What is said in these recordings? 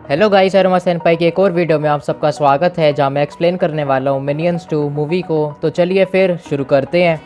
Hello guys, aroma सेनपाई के एक और वीडियो में आप सबका स्वागत है, जहां मैं एक्सप्लेन करने वाला हूं मिनियंस 2 मूवी को। तो चलिए फिर शुरू करते हैं।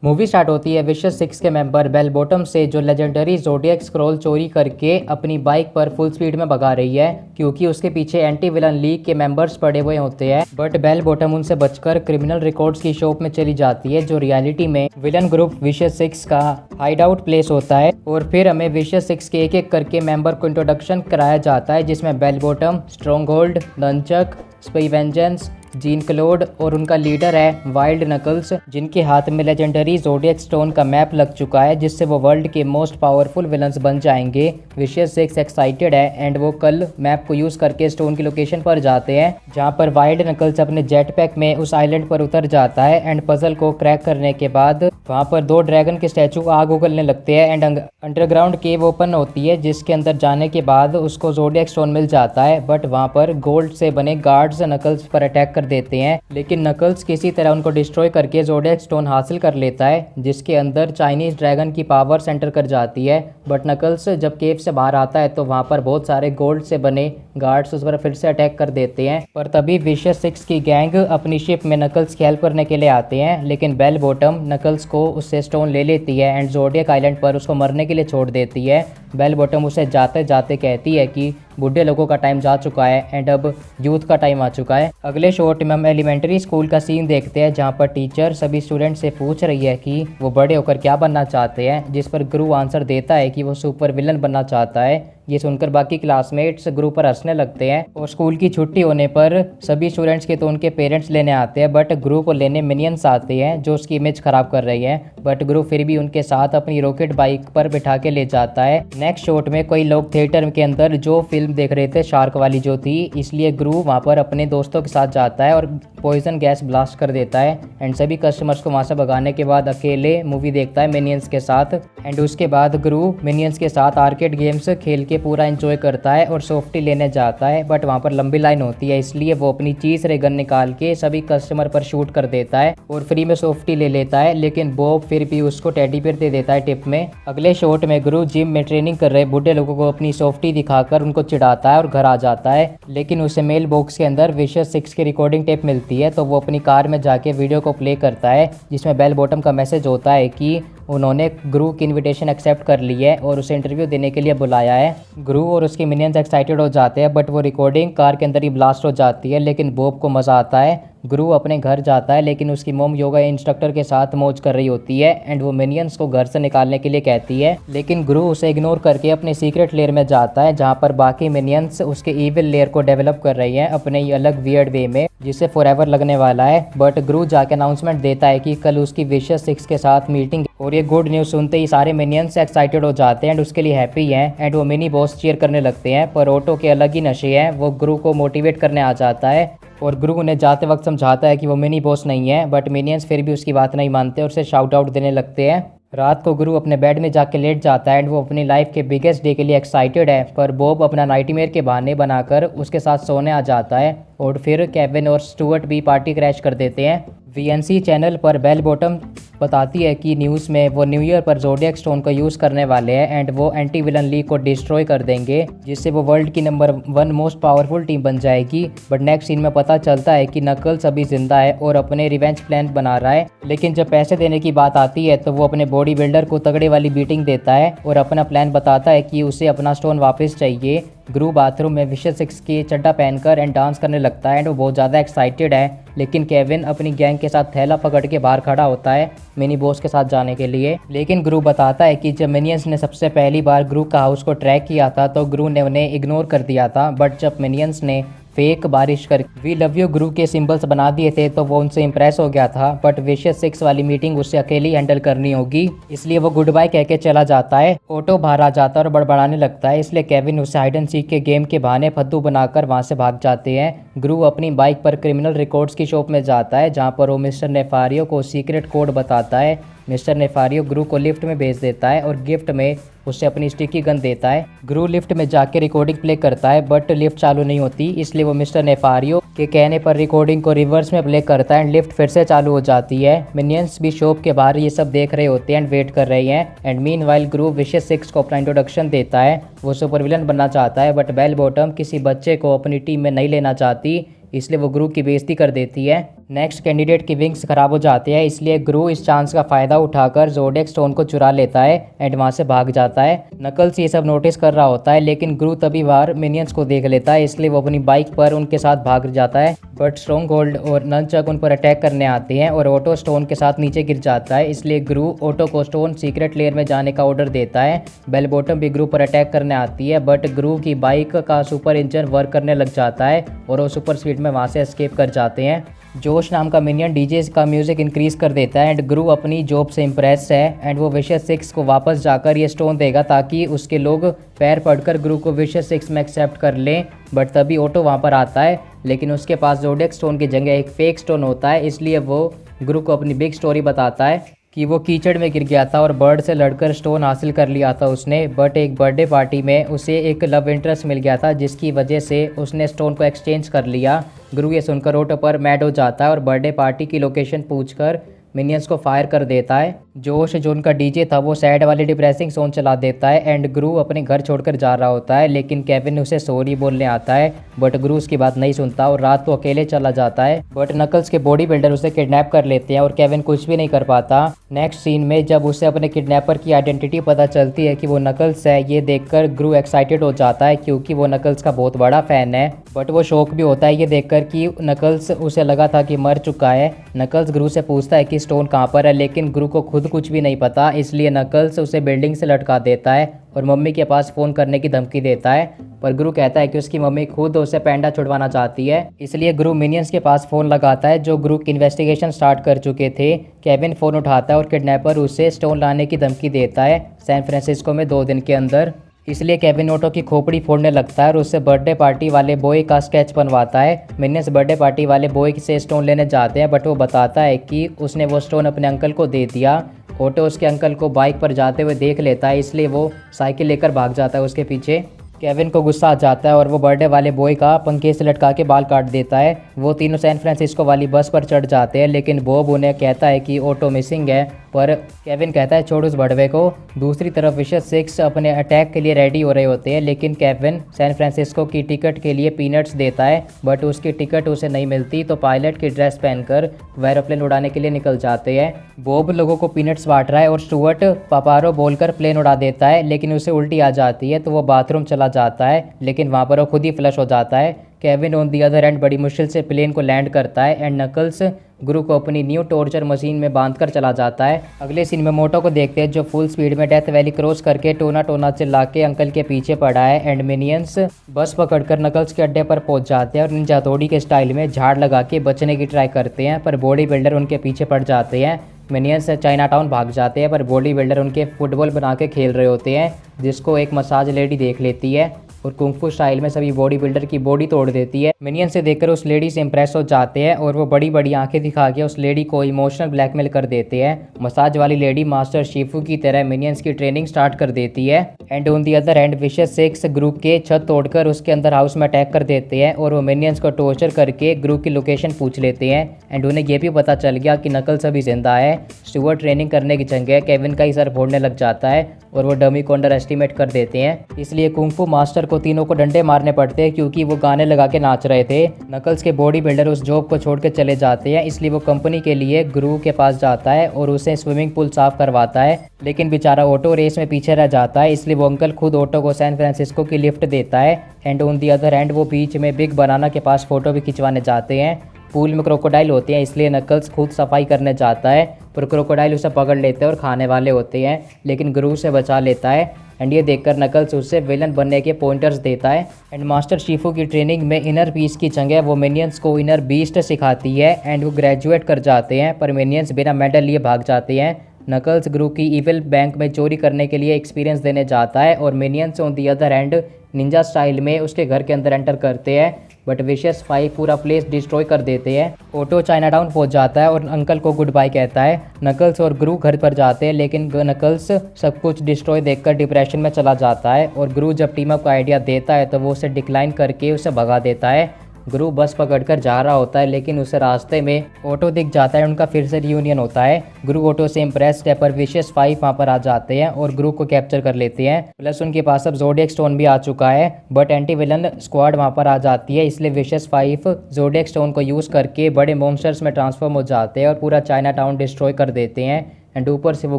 मूवी स्टार्ट होती है विशियस 6 के मेंबर बेल बॉटम से, जो लेजेंडरी ज़ोडिएक स्क्रॉल चोरी करके अपनी बाइक पर फुल स्पीड में भगा रही है, क्योंकि उसके पीछे एंटी विलन लीग के मेंबर्स पड़े हुए होते हैं। बट बेल बॉटम उनसे बचकर क्रिमिनल रिकॉर्ड्स की शॉप में चली जाती है, जो रियलिटी में विलन ग्रुप विशियस 6 का हाइड आउट प्लेस होता है। और फिर हमें विशियस 6 के एक एक करके मेंबर को इंट्रोडक्शन कराया जाता है, जिसमें Bell Bottom, Strong Hold, Nunchuck, Spy Vengeance, Jean Claude और उनका लीडर है वाइल्ड नकल्स, जिनके हाथ में लेजेंडरी ज़ोडिएक स्टोन का मैप लग चुका है, जिससे वो वर्ल्ड के मोस्ट पावरफुल विलन्स बन जाएंगे। विशियस 6 एक्साइटेड है एंड वो कल मैप को यूज़ करके स्टोन की लोकेशन पर जाते हैं, जहां पर वाइल्ड नकल्स अपने जेट पैक में उस आइलैंड पर उतर जाता है। एंड पजल को क्रैक करने के बाद वहां पर 2 ड्रैगन के स्टैचू आग उगलने लगते हैं एंड अंडरग्राउंड केव ओपन होती है, जिसके अंदर जाने के बाद उसको ज़ोडिएक स्टोन मिल जाता है। बट वहां पर गोल्ड से बने गार्ड्स नकल्स पर अटैक कर देते हैं, लेकिन नकल्स किसी तरह उनको डिस्ट्रॉय करके ज़ोडिएक स्टोन हासिल कर लेता है, जिसके अंदर चाइनीज ड्रैगन की पावर सेंटर कर जाती है। बट नकल्स जब केव से बाहर आता है तो वहां पर बहुत सारे गोल्ड से बने गार्ड्स उस पर फिर से अटैक कर देते हैं। पर तभी विशियस 6 की गैंग अपनी शिप में नकल्स की हेल्प करने के लिए आते हैं, लेकिन बेल बॉटम नकल्स को उससे स्टोन ले लेती है एंड ज़ोडिएक आइलैंड पर उसको मरने के लिए छोड़ देती है। बेल बॉटम उसे जाते जाते कहती है कि बूढ़े लोगों का टाइम जा चुका है एंड अब यूथ का टाइम आ चुका है। अगले शॉट में हम एलिमेंट्री स्कूल का सीन देखते हैं, जहां पर टीचर सभी स्टूडेंट से पूछ रही है कि वो बड़े होकर क्या बनना चाहते हैं, जिस पर गुरु आंसर देता है कि वो सुपर विलन बनना चाहता है। ये सुनकर बाकी क्लासमेट्स गुरु पर हंसने लगते हैं और स्कूल की छुट्टी होने पर सभी स्टूडेंट्स के तो उनके पेरेंट्स लेने आते हैं, बट गुरु को लेने मिनियंस आते हैं जो उसकी इमेज खराब कर रही है। बट गुरु फिर भी उनके साथ अपनी रॉकेट बाइक पर बिठा के ले जाता है। नेक्स्ट शॉट में कोई लोग थिएटर के अंदर जो फिल्म देख रहे थे शार्क वाली जो थी, इसलिए गुरु वहाँ पर अपने दोस्तों के साथ जाता है और पॉइजन गैस ब्लास्ट कर देता है एंड सभी कस्टमर्स को वहाँ से भगाने के बाद अकेले मूवी देखता है मिनियंस के साथ। एंड उसके बाद गुरु मिनियंस के साथ आर्केड गेम्स खेल के पूरा एंजॉय करता है और सॉफ्टी लेने जाता है, बट वहाँ पर लंबी लाइन होती है, इसलिए वो अपनी चीज रे गन निकाल के सभी कस्टमर पर शूट कर देता है और फ्री में सॉफ्टी ले लेता है। लेकिन बॉब फिर भी उसको टेडी बेयर दे देता है टिप में। अगले शॉट में गुरु जिम में ट्रेनिंग कर रहे बूढ़े लोगों को अपनी सॉफ्टी दिखाकर उनको चिढ़ाता है और घर आ जाता है, लेकिन उसे मेल बॉक्स के अंदर विशियस 6 की रिकॉर्डिंग टेप मिलती है, तो वो अपनी कार में जाके वीडियो को प्ले करता है, जिसमें बेल बॉटम का मैसेज होता है कि उन्होंने गुरु की इनविटेशन एक्सेप्ट कर ली है और उसे इंटरव्यू देने के लिए बुलाया है। गुरु और उसके मिनियंस एक्साइटेड हो जाते हैं, बट वो रिकॉर्डिंग कार के अंदर ही ब्लास्ट हो जाती है, लेकिन बॉब को मज़ा आता है। गुरु अपने घर जाता है, लेकिन उसकी मोम योगा इंस्ट्रक्टर के साथ मौज कर रही होती है एंड वो मिनियंस को घर से निकालने के लिए कहती है, लेकिन गुरु उसे इग्नोर करके अपने सीक्रेट लेयर में जाता है, जहां पर बाकी मिनियंस उसके इविल लेयर को डेवलप कर रही हैं अपने ही अलग वियर्ड वे में, जिससे फॉरएवर लगने वाला है। बट गुरु जाके अनाउंसमेंट देता है कि कल उसकी विशियस 6 के साथ मीटिंग, और ये गुड न्यूज़ सुनते ही सारे मिनियंस एक्साइटेड हो जाते हैं एंड उसके लिए हैप्पी हैं एंड वो मिनी बॉस चीयर करने लगते हैं। पर ऑटो के अलग ही नशे हैं, वो गुरु को मोटिवेट करने आ जाता है और गुरु उन्हें जाते वक्त समझाता है कि वो मिनी बॉस नहीं है, बट मिनियंस फिर भी उसकी बात नहीं मानते और उसे शाउट आउट देने लगते हैं। रात को गुरु अपने बेड में जाके लेट जाता है एंड वो अपनी लाइफ के बिगेस्ट डे के लिए एक्साइटेड है, पर बॉब अपना नाइटमेयर के बहाने बनाकर उसके साथ सोने आ जाता है और फिर केविन और स्टुअर्ट भी पार्टी क्रैश कर देते हैं। वीएनसी चैनल पर बेल बॉटम बताती है कि न्यूज़ में वो न्यू ईयर पर ज़ोडिएक स्टोन को यूज़ करने वाले हैं एंड वो एंटी विलन लीग को डिस्ट्रॉय कर देंगे, जिससे वो वर्ल्ड की नंबर 1 मोस्ट पावरफुल टीम बन जाएगी। बट नेक्स्ट सीन में पता चलता है कि नकल्स अभी जिंदा है और अपने रिवेंज प्लान बना रहा है, लेकिन जब पैसे देने की बात आती है तो वो अपने बॉडी बिल्डर को तगड़े वाली बीटिंग देता है और अपना प्लान बताता है कि उसे अपना स्टोन वापस चाहिए। गुरु बाथरूम में विशियस 6 की चड्डा पहनकर एंड डांस करने लगता है एंड वो बहुत ज़्यादा एक्साइटेड है, लेकिन केविन अपनी गैंग के साथ थैला पकड़ के बाहर खड़ा होता है मिनी बॉस के साथ जाने के लिए। लेकिन गुरु बताता है कि जब मिनियंस ने सबसे पहली बार गुरु का हाउस को ट्रैक किया था तो गुरु ने उन्हें इग्नोर कर दिया था, बट जब मिनियंस ने फेक बारिश कर वी लव यू गुरु के सिंबल्स बना दिए थे तो वो उनसे इंप्रेस हो गया था, बट विशियस 6 वाली मीटिंग उससे अकेली हैंडल करनी होगी, इसलिए वो गुड बाय कह के चला जाता है। ऑटो बाहर आ जाता है और बड़बड़ाने लगता है, इसलिए केविन उसे हाइड एंड सीक के गेम के बहाने फद्दू बनाकर वहां से भाग जाते हैं। ग्रू अपनी बाइक पर क्रिमिनल रिकॉर्ड्स की शॉप में जाता है जहां पर वो मिस्टर नेफारियो को सीक्रेट कोड बताता है। मिस्टर नेफारियो ग्रू को लिफ्ट में भेज देता है और गिफ्ट में उसे अपनी स्टिकी गन देता है। ग्रू लिफ्ट में जाके रिकॉर्डिंग प्ले करता है बट लिफ्ट चालू नहीं होती, इसलिए वो मिस्टर नेफारियो के कहने पर रिकॉर्डिंग को रिवर्स में प्ले करता है एंड लिफ्ट फिर से चालू हो जाती है। मिनियंस भी शॉप के बाहर ये सब देख रहे होते हैं एंड वेट कर रहे हैं। एंड मीनवाइल ग्रू विशियस 6 को अपना इंट्रोडक्शन देता है। वो सुपर विलन बनना चाहता है बट बेल बॉटम किसी बच्चे को अपनी टीम में नहीं लेना चाहती, इसलिए वो ग्रू की बेइज्जती कर देती है। नेक्स्ट कैंडिडेट की विंग्स खराब हो जाते हैं, इसलिए ग्रू इस चांस का फ़ायदा उठाकर ज़ोडिएक स्टोन को चुरा लेता है एंड वहाँ से भाग जाता है। नकल्स ये सब नोटिस कर रहा होता है लेकिन ग्रू तभी बाहर मिनियंस को देख लेता है, इसलिए वो अपनी बाइक पर उनके साथ भाग जाता है। बट स्ट्रॉन्ग होल्ड और ननचक उन पर अटैक करने आते हैं और ऑटो स्टोन के साथ नीचे गिर जाता है, इसलिए ग्रू ऑटो को स्टोन सीक्रेट लेयर में जाने का ऑर्डर देता है। बेल बॉटम भी ग्रू पर अटैक करने आती है बट ग्रू की बाइक का सुपर इंजन वर्क करने लग जाता है और वो सुपर स्पीड में वहाँ से एस्केप कर जाते हैं। जोश नाम का मिनियन डीजे का म्यूजिक इंक्रीज कर देता है एंड ग्रू अपनी जॉब से इम्प्रेस है एंड वो विशेष 6 को वापस जाकर ये स्टोन देगा ताकि उसके लोग पैर पड़कर ग्रू को विशेष 6 में एक्सेप्ट कर लें। बट तभी ऑटो वहाँ पर आता है लेकिन उसके पास ज़ोडिएक स्टोन की जगह एक फेक स्टोन होता है, इसलिए वो ग्रू को अपनी बिग स्टोरी बताता है कि वो कीचड़ में गिर गया था और बर्ड से लड़कर स्टोन हासिल कर लिया था उसने। बट एक बर्थडे पार्टी में उसे एक लव इंटरेस्ट मिल गया था जिसकी वजह से उसने स्टोन को एक्सचेंज कर लिया। ग्रू ये सुनकर ऑटो पर मैड हो जाता है और बर्थडे पार्टी की लोकेशन पूछकर मिनियंस को फायर कर देता है। जोश जो उनका डीजे था वो सैड वाली डिप्रेसिंग सॉन्ग चला देता है एंड ग्रू अपने घर छोड़कर जा रहा होता है लेकिन केविन उसे सॉरी बोलने आता है बट ग्रू उसकी बात नहीं सुनता और रात को अकेले चला जाता है। बट नकल्स के बॉडी बिल्डर उसे किडनैप कर लेते हैं और केविन कुछ भी नहीं कर पाता। नेक्स्ट सीन में जब उसे अपने किडनैपर की आइडेंटिटी पता चलती है कि वो नकल्स है, ये देखकर ग्रू एक्साइटेड हो जाता है क्योंकि वो नकल्स का बहुत बड़ा फैन है। बट वो शौक भी होता है ये देखकर कि नकल्स उसे लगा था कि मर चुका है। नकल्स ग्रू से पूछता है कि स्टोन कहाँ पर है लेकिन ग्रू को खुद कुछ भी नहीं पता, इसलिए नकल्स उसे बिल्डिंग से लटका देता है और मम्मी के पास फ़ोन करने की धमकी देता है। पर ग्रू कहता है कि उसकी मम्मी खुद उसे पैंडा छुड़वाना चाहती है, इसलिए ग्रू मिनियंस के पास फ़ोन लगाता है जो ग्रू की इन्वेस्टिगेशन स्टार्ट कर चुके थे। केविन फ़ोन उठाता है और किडनैपर उसे स्टोन लाने की धमकी देता है सैन फ्रांसिस्को में 2 दिन के अंदर, इसलिए केविन ऑटो की खोपड़ी फोड़ने लगता है और उससे बर्थडे पार्टी वाले बॉय का स्केच बनवाता है। मिनियंस बर्थडे पार्टी वाले बॉय से स्टोन लेने जाते हैं बट वो बताता है कि उसने वो स्टोन अपने अंकल को दे दिया। ऑटो उसके अंकल को बाइक पर जाते हुए देख लेता है, इसलिए वो साइकिल लेकर भाग जाता है उसके पीछे। केविन को गुस्सा आ जाता है और वो बर्थडे वाले बॉय का पंखे से लटका के बाल काट देता है। वो तीनों सैन फ्रांसिस्को वाली बस पर चढ़ जाते हैं लेकिन बॉब उन्हें कहता है कि ऑटो मिसिंग है, पर केविन कहता है छोड़ उस बड़वे को। दूसरी तरफ विशेष 6 अपने अटैक के लिए रेडी हो रहे होते हैं लेकिन केविन सैन फ्रांसिस्को की टिकट के लिए पीनट्स देता है बट उसकी टिकट उसे नहीं मिलती, तो पायलट की ड्रेस पहनकर वो एरोप्लेन उड़ाने के लिए निकल जाते हैं। बॉब लोगों को पीनट्स बांट रहा है और स्टुअर्ट पापारो बोलकर प्लेन उड़ा देता है लेकिन उसे उल्टी आ जाती है, तो वो बाथरूम चला जाता है लेकिन वहाँ पर वो खुद ही फ्लश हो जाता है। Kevin on the other and बड़ी मुश्किल से प्लेन को लैंड करता है एंड नकल्स गुरु को अपनी न्यू टॉर्चर मशीन में बांधकर चला जाता है। अगले सीन में मोटो को देखते हैं जो फुल स्पीड में डेथ वैली क्रॉस करके टोना टोना चिल्ला के अंकल के पीछे पड़ा है एंड मिनियंस बस पकड़कर नकल्स के अड्डे पर पहुंच जाते हैं और निंजा हथौड़ी के स्टाइल में झाड़ लगा के बचने की ट्राई करते हैं, पर बॉडी बिल्डर उनके पीछे पड़ जाते हैं। मिनियंस चाइना टाउन भाग जाते हैं पर बॉडी बिल्डर उनके फुटबॉल बना के खेल रहे होते हैं जिसको एक मसाज लेडी देख लेती है और कुंफू स्टाइल में सभी बॉडी बिल्डर की बॉडी तोड़ देती है। मिनियन से देखकर उस लेडी से इंप्रेस हो जाते हैं और वो बड़ी बड़ी आंखें दिखा के उस लेडी को इमोशनल ब्लैकमेल कर देते हैं। मसाज वाली लेडी मास्टर शिफू की तरह मिनियंस की ट्रेनिंग स्टार्ट कर देती है and on the other hand विशेष 6 ग्रुप के छत तोड़कर उसके अंदर हाउस में अटैक कर देते हैं और वो मिनियंस को टॉर्चर करके ग्रुप की लोकेशन पूछ लेते हैं एंड उन्हें ये भी पता चल गया कि नकल्स अभी जिंदा है। स्टुअर्ट ट्रेनिंग करने की जगह केविन का ही सर फोड़ने लग जाता है और वो डमी को अंडर एस्टिमेट कर देते हैं, इसलिए कुंफू मास्टर को तीनों को डंडे मारने पड़ते हैं क्योंकि वो गाने लगा के नाच रहे थे। नकल्स के बॉडी बिल्डर उस जॉब को छोड़ के चले जाते हैं, इसलिए वो कंपनी के लिए गुरु के पास जाता है और उसे स्विमिंग पूल साफ करवाता है, लेकिन बेचारा ऑटो रेस में पीछे रह जाता है, इसलिए वो अंकल खुद ऑटो को सैन फ्रांसिस्को की लिफ्ट देता है and on the other hand वो बीच में बिग बनाना के पास फोटो भी खिंचवाने जाते हैं। पूल में क्रोकोडाइल होते हैं इसलिए नकल्स खुद सफाई करने जाता है पर क्रोकोडाइल उसे पकड़ लेते हैं और खाने वाले होते हैं, लेकिन गुरु से बचा लेता है एंड ये देखकर नकल्स उससे विलन बनने के पॉइंटर्स देता है एंड मास्टर शिफू की ट्रेनिंग में इनर पीस की जगह वो मिनियंस को इनर बीस्ट सिखाती है एंड वो ग्रेजुएट कर जाते हैं, पर मिनियंस बिना मेडल लिए भाग जाते हैं। नकल्स ग्रुप की इविल बैंक में चोरी करने के लिए एक्सपीरियंस देने जाता है और minions on the other hand Ninja style में उसके घर के अंदर एंटर करते हैं। बट विशियस 5 पूरा प्लेस डिस्ट्रॉय कर देते हैं। ऑटो चाइना टाउन पहुँच जाता है और अंकल को गुड बाय कहता है। नकल्स और ग्रू घर पर जाते हैं, लेकिन नकल्स सब कुछ डिस्ट्रॉय देखकर डिप्रेशन में चला जाता है और ग्रू जब टीम अप का आइडिया देता है तो वो उसे डिक्लाइन करके उसे भगा देता है। ग्रू बस पकड़कर जा रहा होता है, लेकिन उसे रास्ते में ऑटो दिख जाता है। उनका फिर से रियूनियन होता है। ग्रू ऑटो से इम्प्रेस्ड है, पर विशियस 5 वहाँ पर आ जाते हैं और ग्रू को कैप्चर कर लेते हैं। प्लस उनके पास अब ज़ोडिएक स्टोन भी आ चुका है, बट एंटी विलन स्क्वाड वहाँ पर आ जाती है। इसलिए विशियस 5 ज़ोडिएक स्टोन को यूज़ करके बड़े मॉन्स्टर्स में ट्रांसफॉर्म हो जाते हैं और पूरा चाइना टाउन डिस्ट्रॉय कर देते हैं। एंड ऊपर से वो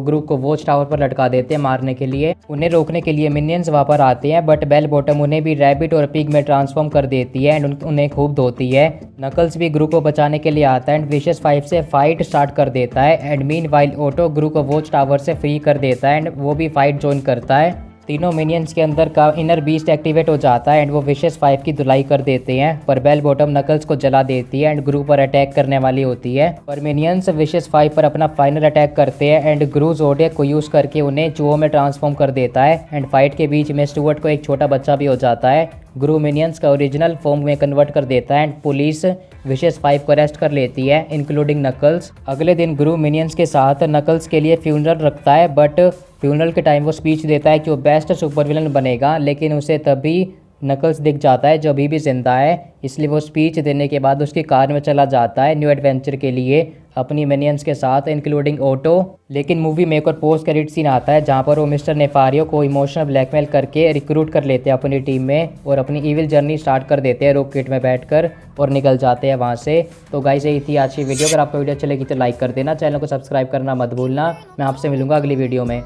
ग्रुप को वॉच टावर पर लटका देते हैं मारने के लिए। उन्हें रोकने के लिए मिनियंस वहाँ पर आते हैं, बट बेल बॉटम उन्हें भी रैबिट और पिग में ट्रांसफॉर्म कर देती है एंड उन्हें खूब धोती है। नकल्स भी ग्रुप को बचाने के लिए आता है एंड विशियस 5 से फाइट स्टार्ट कर देता है। एंड मीनवाइल ऑटो ग्रुप को वॉच टावर से फ्री कर देता है एंड वो भी फाइट ज्वाइन करता है। तीनों मिनियंस के अंदर का इनर बीस्ट एक्टिवेट हो जाता है एंड वो विशियस 5 की धुलाई कर देते हैं, पर बेल बॉटम नकल्स को जला देती है एंड ग्रू पर अटैक करने वाली होती है। पर मिनियंस विशियस 5 पर अपना फाइनल अटैक करते हैं एंड ग्रू ज़ोडिएक को यूज़ करके उन्हें चूहों में ट्रांसफॉर्म कर देता है। एंड फाइट के बीच में स्टुअर्ट को एक छोटा बच्चा भी हो जाता है। ग्रू मिनियंस का ओरिजिनल फॉर्म में कन्वर्ट कर देता है एंड पुलिस विशियस 5 को अरेस्ट कर लेती है, इंक्लूडिंग नकल्स। अगले दिन ग्रू मिनियंस के साथ नकल्स के लिए फ्यूनरल रखता है, बट फ्यूनरल के टाइम वो स्पीच देता है कि वो बेस्ट सुपर विलन बनेगा, लेकिन उसे तभी नकल्स दिख जाता है जो अभी भी जिंदा है। इसलिए वो स्पीच देने के बाद उसकी कार में चला जाता है न्यू एडवेंचर के लिए अपनी मिनियंस के साथ, इंक्लूडिंग ऑटो। लेकिन मूवी में एक और पोस्ट क्रेडिट सीन आता है जहाँ पर वो मिस्टर नेफारियो को इमोशनल ब्लैकमेल करके रिक्रूट कर लेते हैं अपनी टीम में और अपनी इविल जर्नी स्टार्ट कर देते हैं रॉकेट में बैठकर और निकल जाते हैं वहाँ से। तो गाइस यही थी आज की वीडियो। अगर आपको वीडियो अच्छी लगी तो लाइक कर देना, चैनल को सब्सक्राइब करना मत भूलना। मैं आपसे मिलूंगा अगली वीडियो में।